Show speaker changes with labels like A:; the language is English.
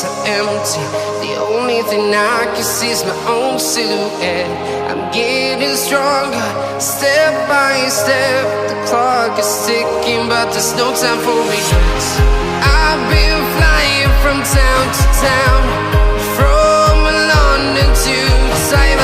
A: so empty. The only thing I can see is my own silhouette. I'm getting stronger, step by step. The clock is ticking, but there's no time for regrets. I've been flying from town to town, from London to Taiwan.